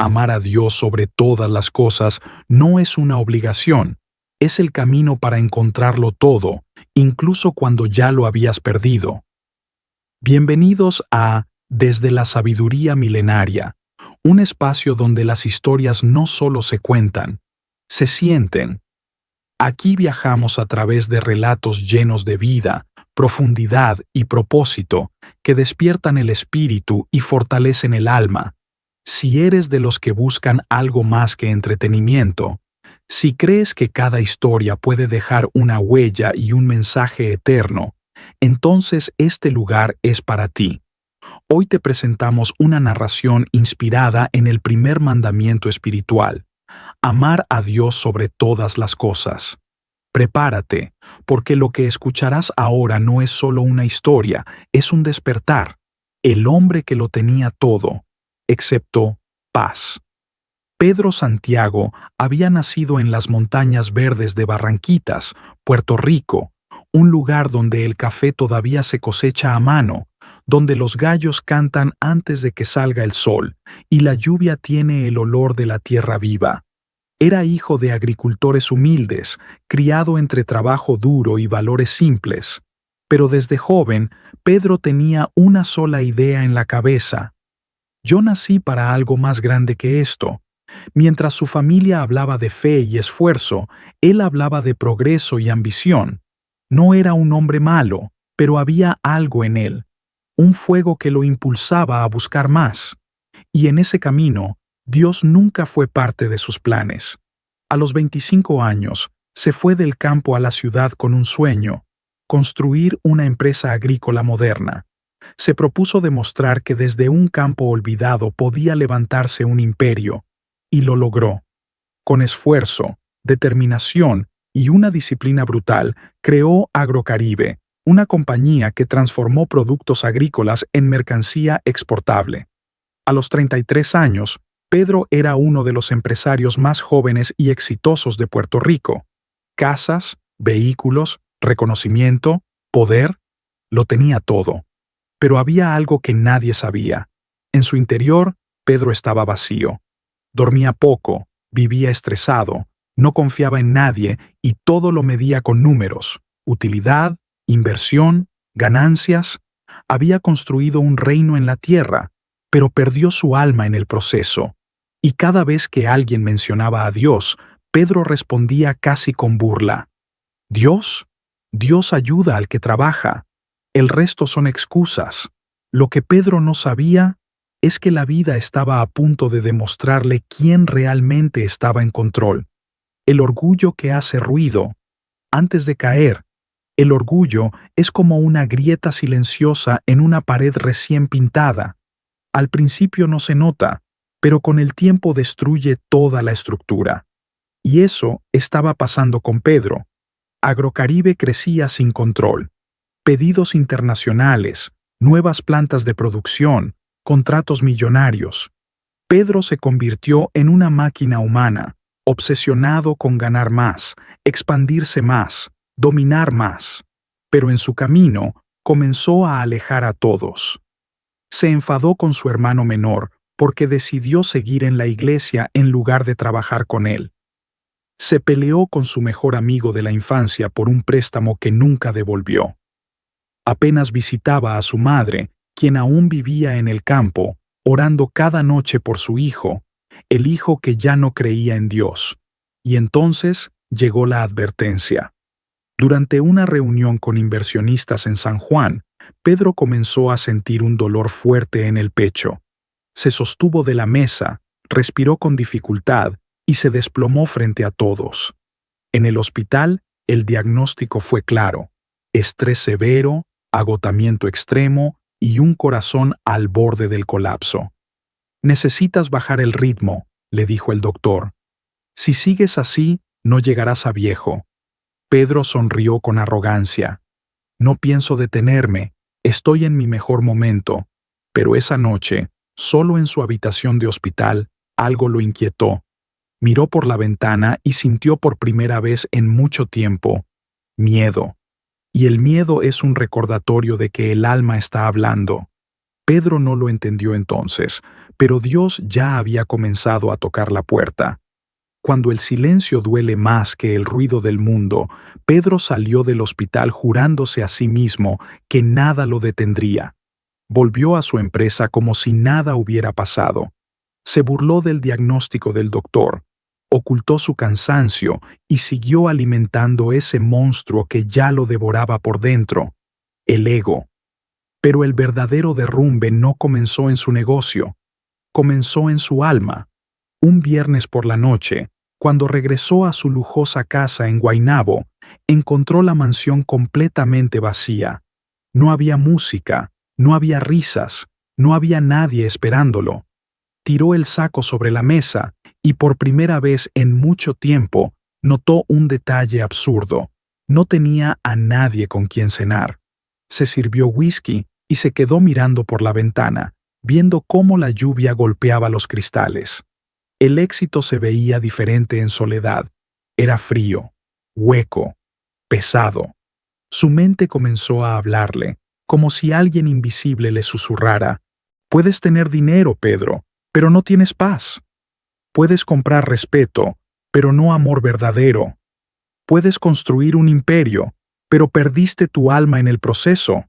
Amar a Dios sobre todas las cosas no es una obligación, es el camino para encontrarlo todo, incluso cuando ya lo habías perdido. Bienvenidos a Desde la Sabiduría Milenaria, un espacio donde las historias no solo se cuentan, se sienten. Aquí viajamos a través de relatos llenos de vida, profundidad y propósito que despiertan el espíritu y fortalecen el alma. Si eres de los que buscan algo más que entretenimiento, si crees que cada historia puede dejar una huella y un mensaje eterno, entonces este lugar es para ti. Hoy te presentamos una narración inspirada en el primer mandamiento espiritual: amar a Dios sobre todas las cosas. Prepárate, porque lo que escucharás ahora no es solo una historia, es un despertar. El hombre que lo tenía todo, excepto paz. Pedro Santiago había nacido en las montañas verdes de Barranquitas, Puerto Rico, un lugar donde el café todavía se cosecha a mano, donde los gallos cantan antes de que salga el sol y la lluvia tiene el olor de la tierra viva. Era hijo de agricultores humildes, criado entre trabajo duro y valores simples. Pero desde joven, Pedro tenía una sola idea en la cabeza: yo nací para algo más grande que esto. Mientras su familia hablaba de fe y esfuerzo, él hablaba de progreso y ambición. No era un hombre malo, pero había algo en él, un fuego que lo impulsaba a buscar más. Y en ese camino, Dios nunca fue parte de sus planes. A los 25 años, se fue del campo a la ciudad con un sueño: construir una empresa agrícola moderna. Se propuso demostrar que desde un campo olvidado podía levantarse un imperio, y lo logró. Con esfuerzo, determinación y una disciplina brutal, creó Agrocaribe, una compañía que transformó productos agrícolas en mercancía exportable. A los 33 años, Pedro era uno de los empresarios más jóvenes y exitosos de Puerto Rico. Casas, vehículos, reconocimiento, poder, lo tenía todo. Pero había algo que nadie sabía. En su interior, Pedro estaba vacío. Dormía poco, vivía estresado, no confiaba en nadie y todo lo medía con números: utilidad, inversión, ganancias. Había construido un reino en la tierra, pero perdió su alma en el proceso. Y cada vez que alguien mencionaba a Dios, Pedro respondía casi con burla: ¿Dios? Dios ayuda al que trabaja. El resto son excusas. Lo que Pedro no sabía es que la vida estaba a punto de demostrarle quién realmente estaba en control. El orgullo que hace ruido antes de caer. El orgullo es como una grieta silenciosa en una pared recién pintada. Al principio no se nota, pero con el tiempo destruye toda la estructura. Y eso estaba pasando con Pedro. Agrocaribe crecía sin control. Pedidos internacionales, nuevas plantas de producción, contratos millonarios. Pedro se convirtió en una máquina humana, obsesionado con ganar más, expandirse más, dominar más. Pero en su camino comenzó a alejar a todos. Se enfadó con su hermano menor porque decidió seguir en la iglesia en lugar de trabajar con él. Se peleó con su mejor amigo de la infancia por un préstamo que nunca devolvió. Apenas visitaba a su madre, quien aún vivía en el campo, orando cada noche por su hijo, el hijo que ya no creía en Dios. Y entonces llegó la advertencia. Durante una reunión con inversionistas en San Juan, Pedro comenzó a sentir un dolor fuerte en el pecho. Se sostuvo de la mesa, respiró con dificultad y se desplomó frente a todos. En el hospital, el diagnóstico fue claro: estrés severo, agotamiento extremo y un corazón al borde del colapso. Necesitas bajar el ritmo, le dijo el doctor. Si sigues así, no llegarás a viejo. Pedro sonrió con arrogancia. No pienso detenerme, estoy en mi mejor momento. Pero esa noche, solo en su habitación de hospital, algo lo inquietó. Miró por la ventana y sintió por primera vez en mucho tiempo miedo. Y el miedo es un recordatorio de que el alma está hablando. Pedro no lo entendió entonces, pero Dios ya había comenzado a tocar la puerta. Cuando el silencio duele más que el ruido del mundo, Pedro salió del hospital jurándose a sí mismo que nada lo detendría. Volvió a su empresa como si nada hubiera pasado. Se burló del diagnóstico del doctor, ocultó su cansancio y siguió alimentando ese monstruo que ya lo devoraba por dentro, el ego. Pero el verdadero derrumbe no comenzó en su negocio, comenzó en su alma. Un viernes por la noche, cuando regresó a su lujosa casa en Guaynabo, encontró la mansión completamente vacía. No había música, no había risas, no había nadie esperándolo. Tiró el saco sobre la mesa y por primera vez en mucho tiempo notó un detalle absurdo. No tenía a nadie con quien cenar. Se sirvió whisky y se quedó mirando por la ventana, viendo cómo la lluvia golpeaba los cristales. El éxito se veía diferente en soledad. Era frío, hueco, pesado. Su mente comenzó a hablarle, como si alguien invisible le susurrara: «Puedes tener dinero, Pedro, pero no tienes paz. Puedes comprar respeto, pero no amor verdadero. Puedes construir un imperio, pero perdiste tu alma en el proceso».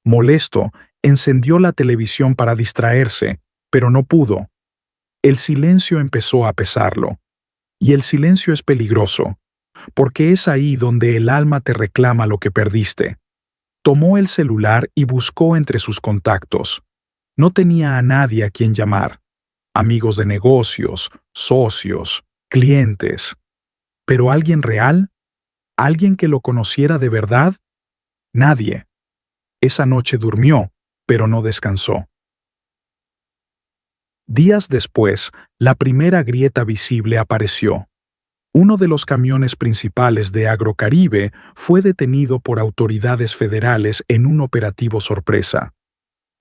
Molesto, encendió la televisión para distraerse, pero no pudo. El silencio empezó a pesarlo. Y el silencio es peligroso, porque es ahí donde el alma te reclama lo que perdiste. Tomó el celular y buscó entre sus contactos. No tenía a nadie a quien llamar. Amigos de negocios, socios, clientes. ¿Pero alguien real? ¿Alguien que lo conociera de verdad? Nadie. Esa noche durmió, pero no descansó. Días después, la primera grieta visible apareció. Uno de los camiones principales de Agrocaribe fue detenido por autoridades federales en un operativo sorpresa.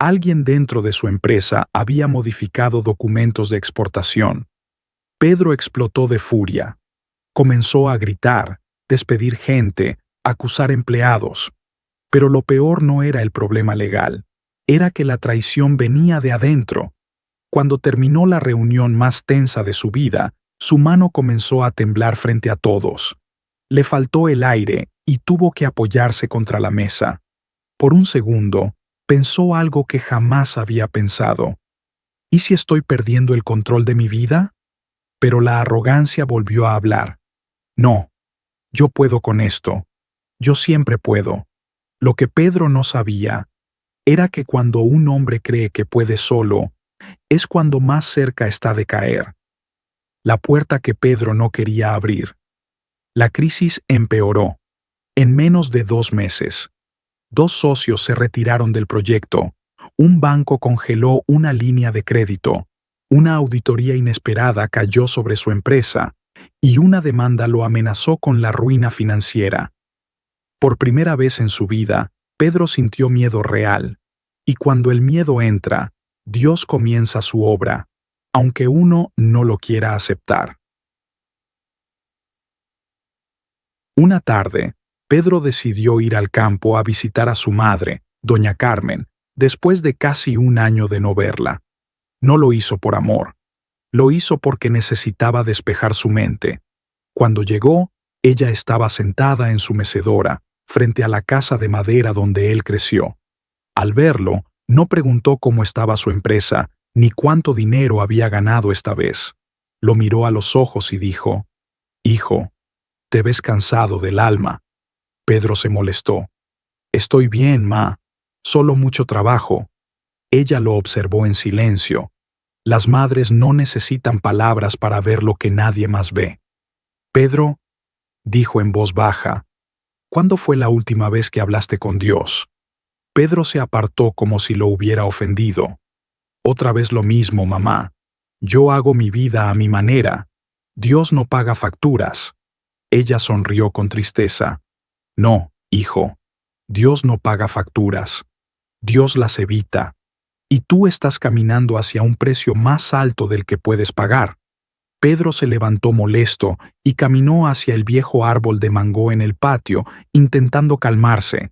Alguien dentro de su empresa había modificado documentos de exportación. Pedro explotó de furia. Comenzó a gritar, despedir gente, acusar empleados. Pero lo peor no era el problema legal, era que la traición venía de adentro. Cuando terminó la reunión más tensa de su vida, su mano comenzó a temblar frente a todos. Le faltó el aire y tuvo que apoyarse contra la mesa. Por un segundo, pensó algo que jamás había pensado. ¿Y si estoy perdiendo el control de mi vida? Pero la arrogancia volvió a hablar. No, yo puedo con esto. Yo siempre puedo. Lo que Pedro no sabía era que cuando un hombre cree que puede solo, es cuando más cerca está de caer. La puerta que Pedro no quería abrir. La crisis empeoró. En menos de 2 meses, 2 socios se retiraron del proyecto, un banco congeló una línea de crédito, una auditoría inesperada cayó sobre su empresa y una demanda lo amenazó con la ruina financiera. Por primera vez en su vida, Pedro sintió miedo real, y cuando el miedo entra, Dios comienza su obra, aunque uno no lo quiera aceptar. Una tarde, Pedro decidió ir al campo a visitar a su madre, doña Carmen, después de casi 1 año de no verla. No lo hizo por amor. Lo hizo porque necesitaba despejar su mente. Cuando llegó, ella estaba sentada en su mecedora, frente a la casa de madera donde él creció. Al verlo, no preguntó cómo estaba su empresa, ni cuánto dinero había ganado esta vez. Lo miró a los ojos y dijo: «Hijo, te ves cansado del alma». Pedro se molestó. «Estoy bien, ma. Solo mucho trabajo». Ella lo observó en silencio. Las madres no necesitan palabras para ver lo que nadie más ve. «Pedro», dijo en voz baja, «¿cuándo fue la última vez que hablaste con Dios?» Pedro se apartó como si lo hubiera ofendido. «Otra vez lo mismo, mamá. Yo hago mi vida a mi manera. Dios no paga facturas». Ella sonrió con tristeza. «No, hijo. Dios no paga facturas. Dios las evita. Y tú estás caminando hacia un precio más alto del que puedes pagar». Pedro se levantó molesto y caminó hacia el viejo árbol de mango en el patio, intentando calmarse.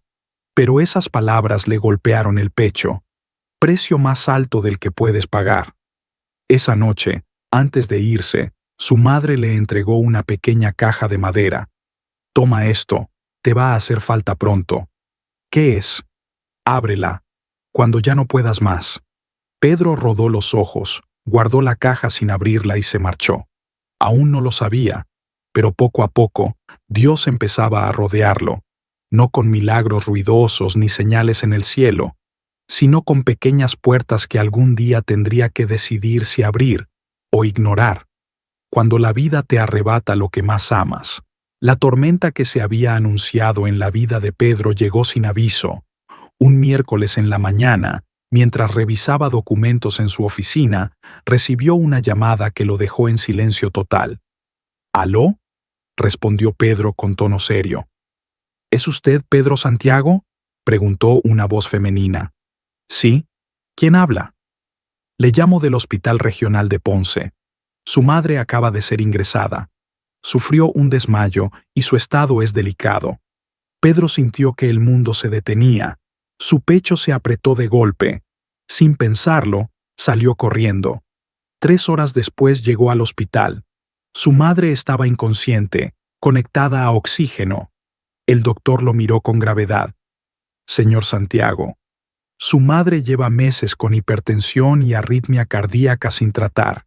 Pero esas palabras le golpearon el pecho. «Precio más alto del que puedes pagar». Esa noche, antes de irse, su madre le entregó una pequeña caja de madera. «Toma esto, te va a hacer falta pronto». «¿Qué es?» «Ábrela, cuando ya no puedas más». Pedro rodó los ojos, guardó la caja sin abrirla y se marchó. Aún no lo sabía, pero poco a poco Dios empezaba a rodearlo, no con milagros ruidosos ni señales en el cielo, sino con pequeñas puertas que algún día tendría que decidir si abrir o ignorar. Cuando la vida te arrebata lo que más amas. La tormenta que se había anunciado en la vida de Pedro llegó sin aviso. Un miércoles en la mañana, mientras revisaba documentos en su oficina, recibió una llamada que lo dejó en silencio total. «¿Aló?», respondió Pedro con tono serio. «¿Es usted Pedro Santiago?», preguntó una voz femenina. «Sí. ¿Quién habla?». «Le llamo del Hospital Regional de Ponce. Su madre acaba de ser ingresada. Sufrió un desmayo y su estado es delicado». Pedro sintió que el mundo se detenía. Su pecho se apretó de golpe. Sin pensarlo, salió corriendo. 3 horas después llegó al hospital. Su madre estaba inconsciente, conectada a oxígeno. El doctor lo miró con gravedad. «Señor Santiago, su madre lleva meses con hipertensión y arritmia cardíaca sin tratar.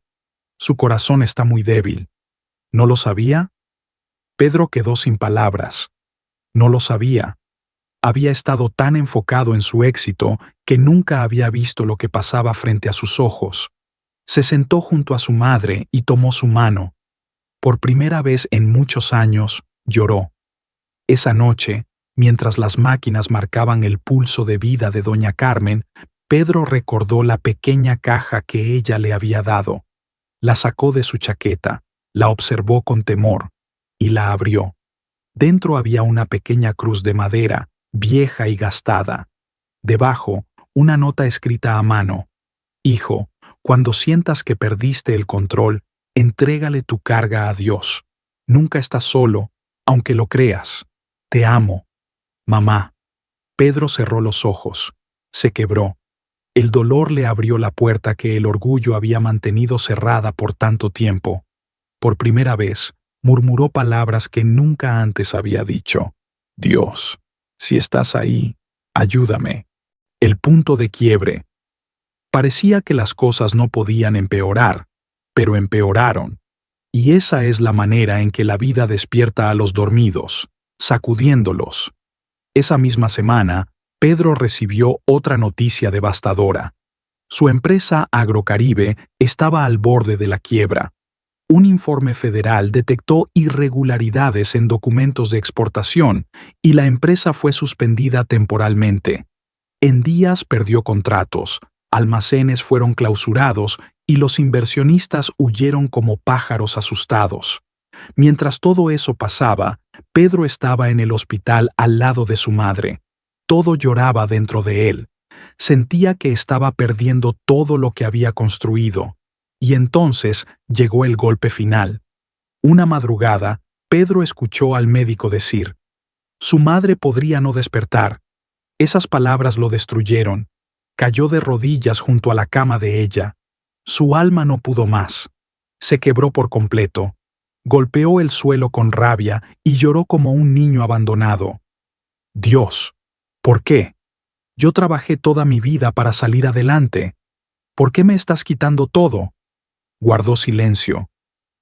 Su corazón está muy débil». ¿No lo sabía? Pedro quedó sin palabras. No lo sabía. Había estado tan enfocado en su éxito que nunca había visto lo que pasaba frente a sus ojos. Se sentó junto a su madre y tomó su mano. Por primera vez en muchos años, lloró. Esa noche, mientras las máquinas marcaban el pulso de vida de doña Carmen, Pedro recordó la pequeña caja que ella le había dado. La sacó de su chaqueta, la observó con temor y la abrió. Dentro había una pequeña cruz de madera, vieja y gastada. Debajo, una nota escrita a mano. «Hijo, cuando sientas que perdiste el control, entrégale tu carga a Dios. Nunca estás solo, aunque lo creas. Te amo. Mamá». Pedro cerró los ojos. Se quebró. El dolor le abrió la puerta que el orgullo había mantenido cerrada por tanto tiempo. Por primera vez, murmuró palabras que nunca antes había dicho. «Dios, si estás ahí, ayúdame». El punto de quiebre. Parecía que las cosas no podían empeorar, pero empeoraron. Y esa es la manera en que la vida despierta a los dormidos, sacudiéndolos. Esa misma semana, Pedro recibió otra noticia devastadora. Su empresa Agrocaribe estaba al borde de la quiebra. Un informe federal detectó irregularidades en documentos de exportación y la empresa fue suspendida temporalmente. En días perdió contratos, almacenes fueron clausurados y los inversionistas huyeron como pájaros asustados. Mientras todo eso pasaba, Pedro estaba en el hospital al lado de su madre. Todo lloraba dentro de él. Sentía que estaba perdiendo todo lo que había construido. Y entonces llegó el golpe final. Una madrugada, Pedro escuchó al médico decir: «Su madre podría no despertar». Esas palabras lo destruyeron. Cayó de rodillas junto a la cama de ella. Su alma no pudo más. Se quebró por completo. Golpeó el suelo con rabia y lloró como un niño abandonado. «Dios, ¿por qué? Yo trabajé toda mi vida para salir adelante. ¿Por qué me estás quitando todo?». Guardó silencio.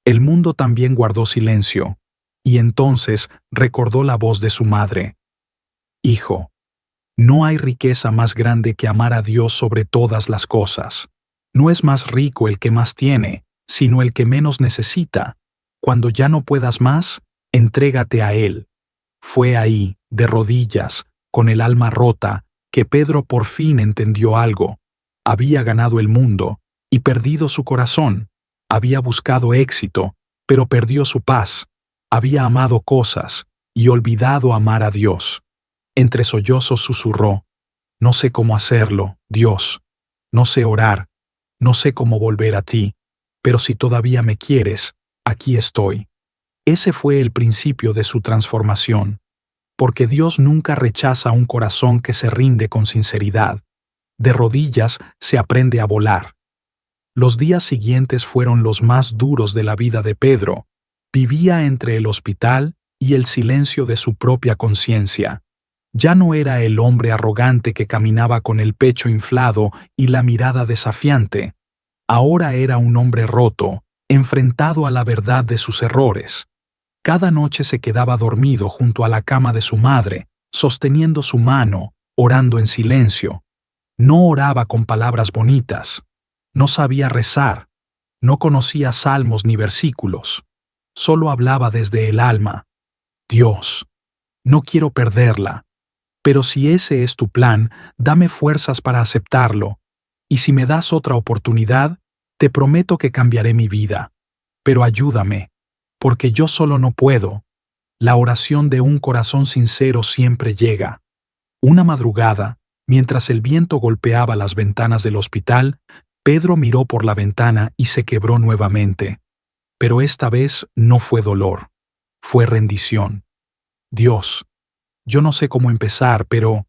El mundo también guardó silencio. Y entonces recordó la voz de su madre. «Hijo, no hay riqueza más grande que amar a Dios sobre todas las cosas. No es más rico el que más tiene, sino el que menos necesita. Cuando ya no puedas más, entrégate a Él». Fue ahí, de rodillas, con el alma rota, que Pedro por fin entendió algo. Había ganado el mundo y perdido su corazón. Había buscado éxito, pero perdió su paz. Había amado cosas y olvidado amar a Dios. Entre sollozos susurró: «No sé cómo hacerlo, Dios. No sé orar. No sé cómo volver a ti. Pero si todavía me quieres, aquí estoy». Ese fue el principio de su transformación. Porque Dios nunca rechaza un corazón que se rinde con sinceridad. De rodillas se aprende a volar. Los días siguientes fueron los más duros de la vida de Pedro. Vivía entre el hospital y el silencio de su propia conciencia. Ya no era el hombre arrogante que caminaba con el pecho inflado y la mirada desafiante. Ahora era un hombre roto, enfrentado a la verdad de sus errores. Cada noche se quedaba dormido junto a la cama de su madre, sosteniendo su mano, orando en silencio. No oraba con palabras bonitas. No sabía rezar. No conocía salmos ni versículos. Solo hablaba desde el alma. Dios, no quiero perderla. Pero si ese es tu plan, dame fuerzas para aceptarlo. Y si me das otra oportunidad, te prometo que cambiaré mi vida. Pero ayúdame, porque yo solo no puedo. La oración de un corazón sincero siempre llega. Una madrugada, mientras el viento golpeaba las ventanas del hospital, Pedro miró por la ventana y se quebró nuevamente. Pero esta vez no fue dolor, fue rendición. Dios, yo no sé cómo empezar, pero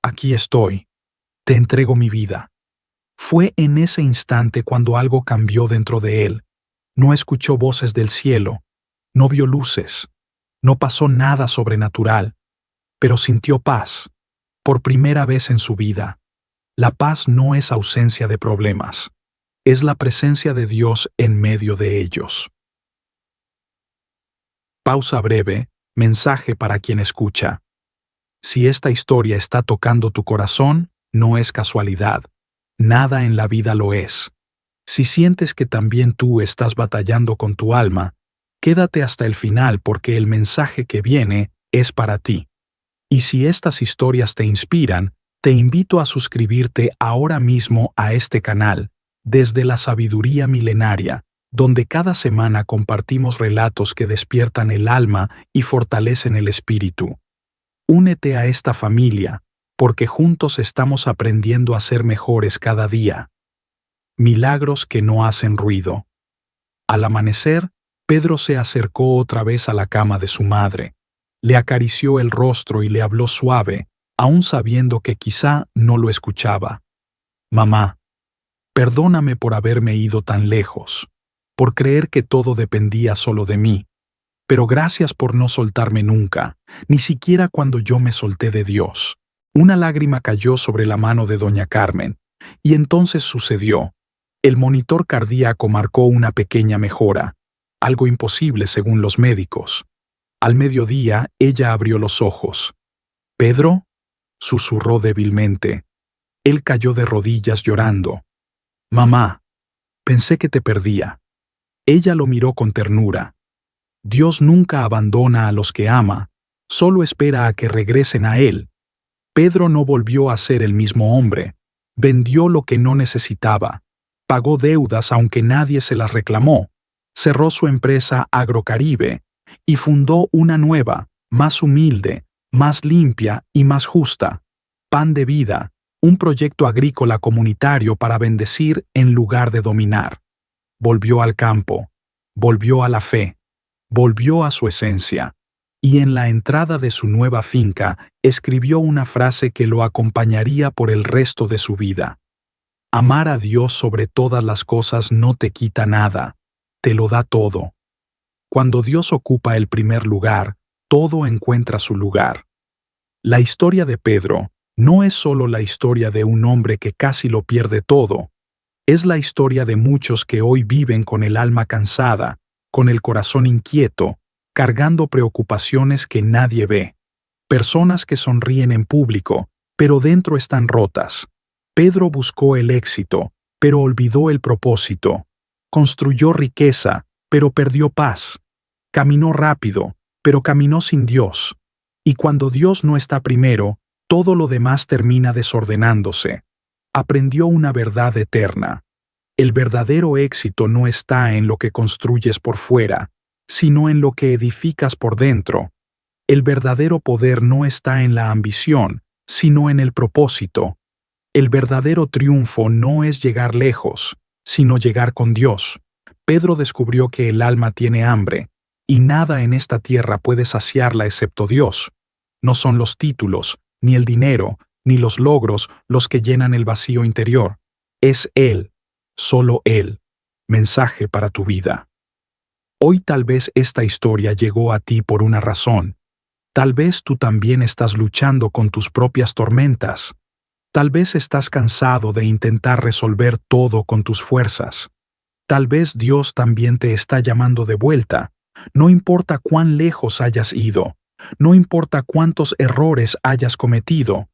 aquí estoy. Te entrego mi vida. Fue en ese instante cuando algo cambió dentro de él. No escuchó voces del cielo, no vio luces, no pasó nada sobrenatural, pero sintió paz, por primera vez en su vida. La paz no es ausencia de problemas, es la presencia de Dios en medio de ellos. Pausa breve, mensaje para quien escucha. Si esta historia está tocando tu corazón, no es casualidad. Nada en la vida lo es. Si sientes que también tú estás batallando con tu alma, quédate hasta el final porque el mensaje que viene es para ti. Y si estas historias te inspiran, te invito a suscribirte ahora mismo a este canal, desde la sabiduría milenaria, donde cada semana compartimos relatos que despiertan el alma y fortalecen el espíritu. Únete a esta familia, porque juntos estamos aprendiendo a ser mejores cada día. Milagros que no hacen ruido. Al amanecer, Pedro se acercó otra vez a la cama de su madre. Le acarició el rostro y le habló suave, aún sabiendo que quizá no lo escuchaba. Mamá, perdóname por haberme ido tan lejos, por creer que todo dependía solo de mí. Pero gracias por no soltarme nunca, ni siquiera cuando yo me solté de Dios. Una lágrima cayó sobre la mano de doña Carmen, y entonces sucedió. El monitor cardíaco marcó una pequeña mejora, algo imposible según los médicos. Al mediodía, ella abrió los ojos. «¿Pedro?», susurró débilmente. Él cayó de rodillas llorando. «Mamá, pensé que te perdía». Ella lo miró con ternura. Dios nunca abandona a los que ama, solo espera a que regresen a Él. Pedro no volvió a ser el mismo hombre. Vendió lo que no necesitaba. Pagó deudas aunque nadie se las reclamó. Cerró su empresa Agrocaribe y fundó una nueva, más humilde, más limpia y más justa. Pan de Vida, un proyecto agrícola comunitario para bendecir en lugar de dominar. Volvió al campo, volvió a la fe, volvió a su esencia, y en la entrada de su nueva finca escribió una frase que lo acompañaría por el resto de su vida. Amar a Dios sobre todas las cosas no te quita nada, te lo da todo. Cuando Dios ocupa el primer lugar, todo encuentra su lugar. La historia de Pedro no es solo la historia de un hombre que casi lo pierde todo, es la historia de muchos que hoy viven con el alma cansada, con el corazón inquieto, cargando preocupaciones que nadie ve. Personas que sonríen en público, pero dentro están rotas. Pedro buscó el éxito, pero olvidó el propósito. Construyó riqueza, pero perdió paz. Caminó rápido, pero caminó sin Dios. Y cuando Dios no está primero, todo lo demás termina desordenándose. Aprendió una verdad eterna. El verdadero éxito no está en lo que construyes por fuera, sino en lo que edificas por dentro. El verdadero poder no está en la ambición, sino en el propósito. El verdadero triunfo no es llegar lejos, sino llegar con Dios. Pedro descubrió que el alma tiene hambre, y nada en esta tierra puede saciarla excepto Dios. No son los títulos, ni el dinero, ni los logros los que llenan el vacío interior. Es Él. solo Él. Mensaje para tu vida. Hoy tal vez esta historia llegó a ti por una razón. Tal vez tú también estás luchando con tus propias tormentas. Tal vez estás cansado de intentar resolver todo con tus fuerzas. Tal vez Dios también te está llamando de vuelta. No importa cuán lejos hayas ido. No importa cuántos errores hayas cometido.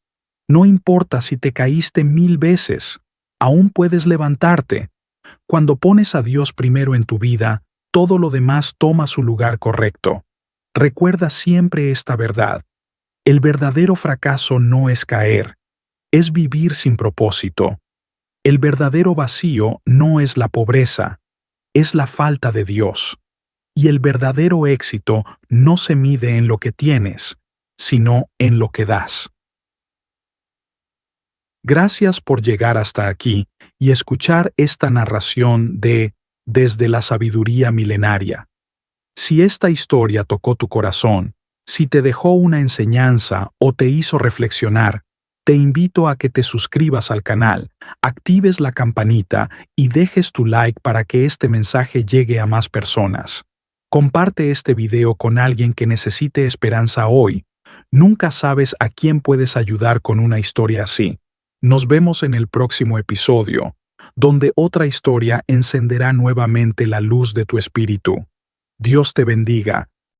No importa si te caíste 1000 veces. Aún puedes levantarte. Cuando pones a Dios primero en tu vida, todo lo demás toma su lugar correcto. Recuerda siempre esta verdad. El verdadero fracaso no es caer, es vivir sin propósito. El verdadero vacío no es la pobreza, es la falta de Dios. Y el verdadero éxito no se mide en lo que tienes, sino en lo que das. Gracias por llegar hasta aquí y escuchar esta narración de Desde la sabiduría milenaria. Si esta historia tocó tu corazón, si te dejó una enseñanza o te hizo reflexionar, te invito a que te suscribas al canal, actives la campanita y dejes tu like para que este mensaje llegue a más personas. Comparte este video con alguien que necesite esperanza hoy. Nunca sabes a quién puedes ayudar con una historia así. Nos vemos en el próximo episodio, donde otra historia encenderá nuevamente la luz de tu espíritu. Dios te bendiga